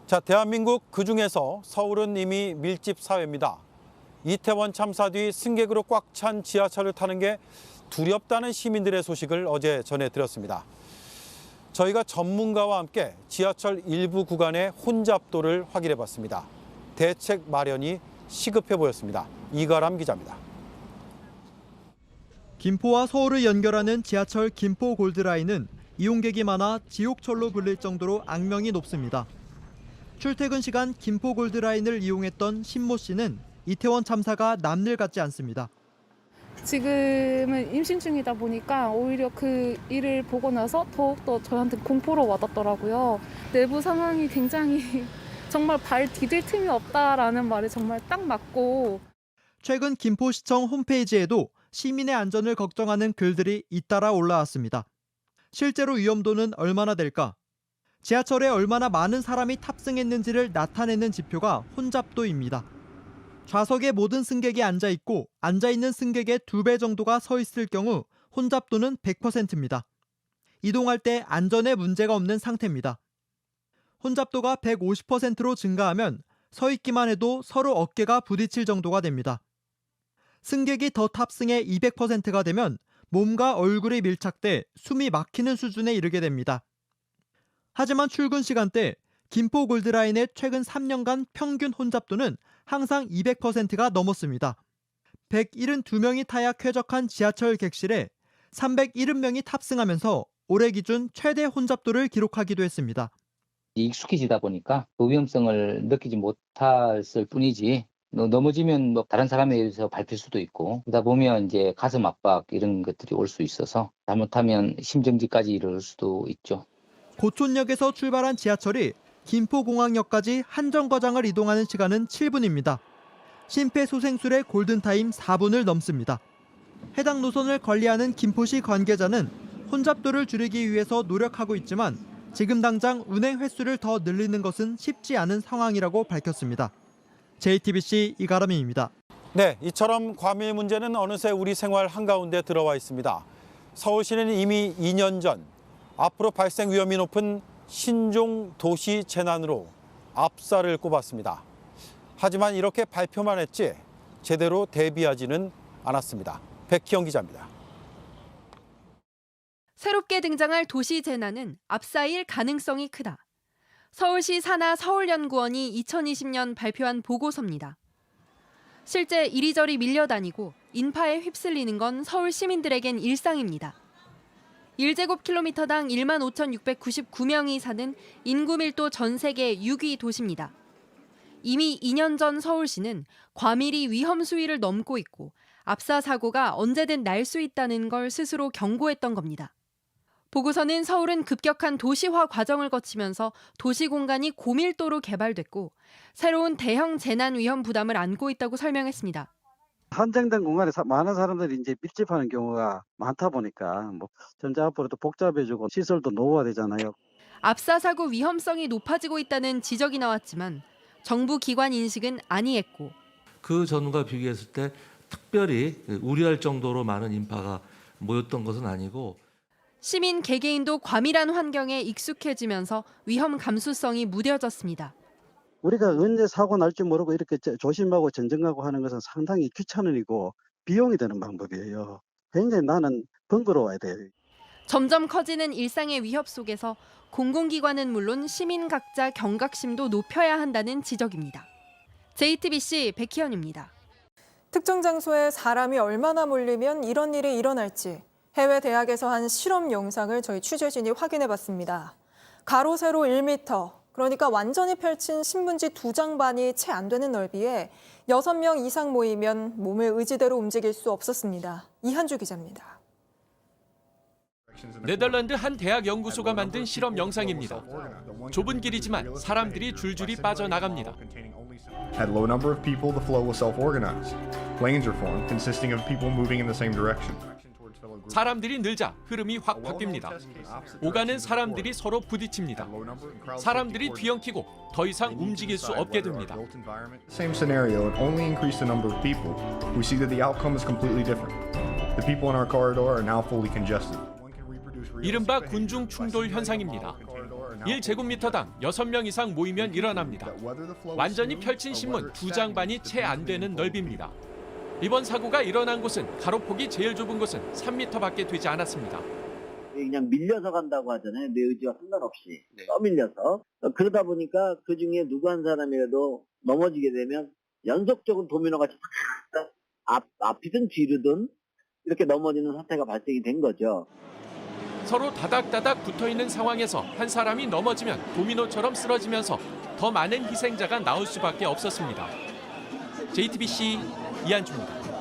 자, 대한민국 그중에서 서울은 이미 밀집 사회입니다. 이태원 참사 뒤 승객으로 꽉 찬 지하철을 타는 게 두렵다는 시민들의 소식을 어제 전해드렸습니다. 저희가 전문가와 함께 지하철 일부 구간의 혼잡도를 확인해봤습니다. 대책 마련이 시급해 보였습니다. 이가람 기자입니다. 김포와 서울을 연결하는 지하철 김포 골드라인은 이용객이 많아 지옥철로 불릴 정도로 악명이 높습니다. 출퇴근 시간 김포 골드라인을 이용했던 신모 씨는 이태원 참사가 남일 같지 않습니다. 지금은 임신 중이다 보니까 오히려 그 일을 보고 나서 더욱더 저한테 공포로 와닿더라고요. 내부 상황이 굉장히 정말 발 디딜 틈이 없다라는 말이 정말 딱 맞고. 최근 김포시청 홈페이지에도 시민의 안전을 걱정하는 글들이 잇따라 올라왔습니다. 실제로 위험도는 얼마나 될까? 지하철에 얼마나 많은 사람이 탑승했는지를 나타내는 지표가 혼잡도입니다. 좌석에 모든 승객이 앉아있고 앉아있는 승객의 2배 정도가 서 있을 경우 혼잡도는 100%입니다. 이동할 때 안전에 문제가 없는 상태입니다. 혼잡도가 150%로 증가하면 서 있기만 해도 서로 어깨가 부딪힐 정도가 됩니다. 승객이 더 탑승해 200%가 되면 몸과 얼굴이 밀착돼 숨이 막히는 수준에 이르게 됩니다. 하지만 출근 시간대 김포 골드라인의 최근 3년간 평균 혼잡도는 항상 200%가 넘었습니다. 172명이 타야 쾌적한 지하철 객실에 370명이 탑승하면서 올해 기준 최대 혼잡도를 기록하기도 했습니다. 익숙해지다 보니까 그 위험성을 느끼지 못했을 뿐이지 넘어지면 다른 사람에 의해서 밟힐 수도 있고 그러다 보면 이제 가슴 압박 이런 것들이 올 수 있어서 잘못하면 심정지까지 이를 수도 있죠. 고촌역에서 출발한 지하철이 김포공항역까지 한정거장을 이동하는 시간은 7분입니다. 심폐소생술의 골든타임 4분을 넘습니다. 해당 노선을 관리하는 김포시 관계자는 혼잡도를 줄이기 위해서 노력하고 있지만 지금 당장 운행 횟수를 더 늘리는 것은 쉽지 않은 상황이라고 밝혔습니다. JTBC 이가람입니다. 네, 이처럼 과밀 문제는 어느새 우리 생활 한가운데 들어와 있습니다. 서울시는 이미 2년 전 앞으로 발생 위험이 높은 신종 도시 재난으로 압사를 꼽았습니다. 하지만 이렇게 발표만 했지 제대로 대비하지는 않았습니다. 백희영 기자입니다. 새롭게 등장할 도시 재난은 압사일 가능성이 크다. 서울시 산하 서울연구원이 2020년 발표한 보고서입니다. 실제 이리저리 밀려다니고 인파에 휩쓸리는 건 서울 시민들에겐 일상입니다. 1제곱킬로미터당 15,699명이 사는 인구 밀도 전 세계 6위 도시입니다. 이미 2년 전 서울시는 과밀이 위험 수위를 넘고 있고 압사 사고가 언제든 날 수 있다는 걸 스스로 경고했던 겁니다. 보고서는 서울은 급격한 도시화 과정을 거치면서 도시 공간이 고밀도로 개발됐고 새로운 대형 재난 위험 부담을 안고 있다고 설명했습니다. 한정된 공간에 많은 사람들이 이제 밀집하는 경우가 많다 보니까 점차 앞으로도 복잡해지고 시설도 노후화되잖아요. 압사 사고 위험성이 높아지고 있다는 지적이 나왔지만 정부 기관 인식은 아니했고 그 전과 비교했을 때 특별히 우려할 정도로 많은 인파가 모였던 것은 아니고 시민 개개인도 과밀한 환경에 익숙해지면서 위험 감수성이 무뎌졌습니다. 우리가 언제 사고 날지 모르고 이렇게 조심하고 전정하고 하는 것은 상당히 귀찮은 일이고 비용이 드는 방법이에요. 굉장히 나는 번거로워야 돼요. 점점 커지는 일상의 위협 속에서 공공기관은 물론 시민 각자 경각심도 높여야 한다는 지적입니다. JTBC 백희연입니다. 특정 장소에 사람이 얼마나 몰리면 이런 일이 일어날지 해외 대학에서 한 실험 영상을 저희 취재진이 확인해봤습니다. 가로 세로 1m, 그러니까 완전히 펼친 신문지 2장 반이 채 안 되는 넓이에 6명 이상 모이면 몸을 의지대로 움직일 수 없었습니다. 이한주 기자입니다. 네덜란드 한 대학 연구소가 만든 실험 영상입니다. 좁은 길이지만 사람들이 줄줄이 빠져나갑니다. At low number of people, the flow will self-organize. Lanes are formed, consisting of people moving in the same direction. 사람들이 늘자 흐름이 확 바뀝니다. 오가는 사람들이 서로 부딪힙니다. 사람들이 뒤엉키고 더 이상 움직일 수 없게 됩니다. Same scenario and only increase the number of people. We see that the outcome is completely different. The people in our corridor are now fully congested. 이른바 군중 충돌 현상입니다. 1제곱미터당 6명 이상 모이면 일어납니다. 완전히 펼친 신문 2장 반이 채 안 되는 넓이입니다. 이번 사고가 일어난 곳은 가로폭이 제일 좁은 곳은 3m밖에 되지 않았습니다. 그냥 밀려서 간다고 하잖아요. 내 의지와 상관없이 떠밀려서. 그러다 보니까 그중에 누구 한 사람이라도 넘어지게 되면 연속적으로 도미노같이 앞이든 뒤로든 이렇게 넘어지는 사태가 발생이 된 거죠. 서로 다닥다닥 붙어있는 상황에서 한 사람이 넘어지면 도미노처럼 쓰러지면서 더 많은 희생자가 나올 수밖에 없었습니다. JTBC 이한주입니다.